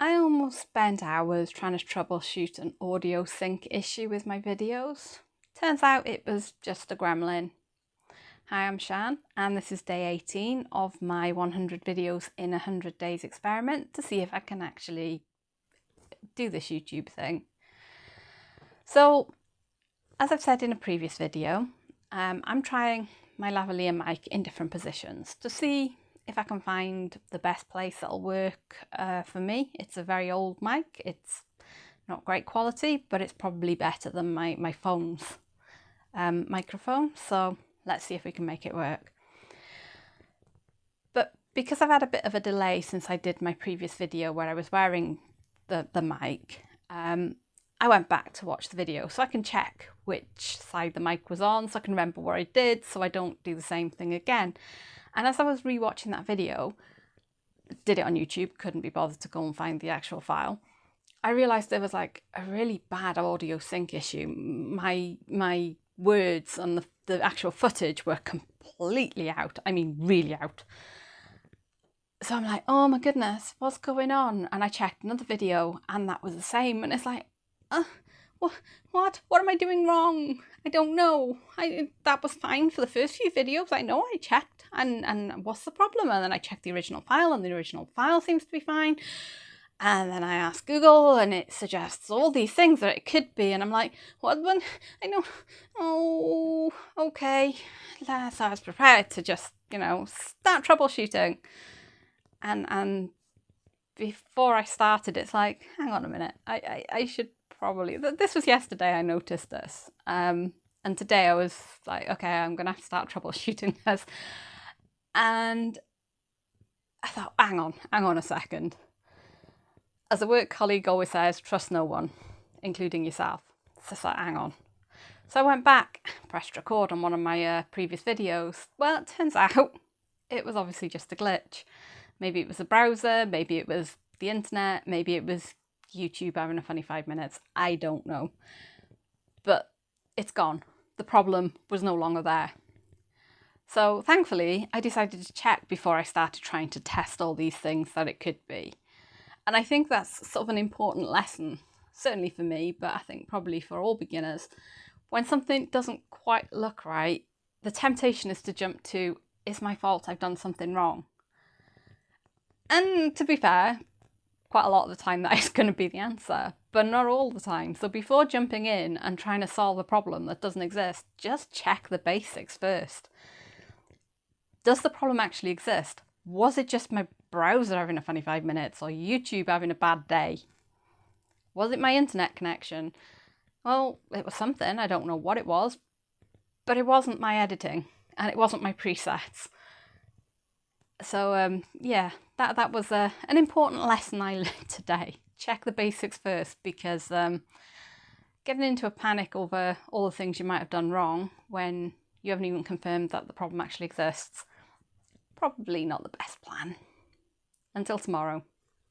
I almost spent hours trying to troubleshoot an audio sync issue with my videos. Turns out it was just a gremlin. Hi, I'm Shan, and this is day 18 of my 100 videos in 100 days experiment to see if I can actually do this YouTube thing. So, as I've said in a previous video, I'm trying my lavalier mic in different positions to see if I can find the best place that'll work for me. It's a very old mic. It's not great quality, but it's probably better than my phone's microphone. So let's see if we can make it work. But because I've had a bit of a delay since I did my previous video where I was wearing the mic, I went back to watch the video so I can check which side the mic was on, so I can remember what I did so I don't do the same thing again. And as I was rewatching that video, did it on YouTube, couldn't be bothered to go and find the actual file, I realised there was like a really bad audio sync issue. My words on the actual footage were completely out. I mean, really out. So I'm like, oh my goodness, what's going on? And I checked another video and that was the same. And it's like, what am I doing wrong? I don't know. That was fine for the first few videos. I know I checked and what's the problem? And then I checked the original file and the original file seems to be fine. And then I asked Google and it suggests all these things that it could be. And I'm like, what one? I know. Oh, okay. So I was prepared to just, start troubleshooting. And before I started, it's like, hang on a minute. I should probably, this was yesterday I noticed this. And today I was like, okay, I'm going to have to start troubleshooting this. And I thought, hang on a second. As a work colleague always says, trust no one, including yourself. So it's like, hang on. So I went back, pressed record on one of my previous videos. Well, it turns out it was obviously just a glitch. Maybe it was the browser, maybe it was the internet, maybe it was YouTube having a funny 5 minutes. I don't know. But it's gone. The problem was no longer there. So thankfully, I decided to check before I started trying to test all these things that it could be. And I think that's sort of an important lesson, certainly for me, but I think probably for all beginners. When something doesn't quite look right, the temptation is to jump to, it's my fault, I've done something wrong. And to be fair, quite a lot of the time that is going to be the answer, but not all the time. So before jumping in and trying to solve a problem that doesn't exist, just check the basics first. Does the problem actually exist? Was it just my browser having a funny 5 minutes or YouTube having a bad day? Was it my internet connection? Well, it was something. I don't know what it was, but it wasn't my editing and it wasn't my presets. So yeah, that was an important lesson I learned today. Check the basics first, because getting into a panic over all the things you might have done wrong when you haven't even confirmed that the problem actually exists, probably not the best plan. Until tomorrow.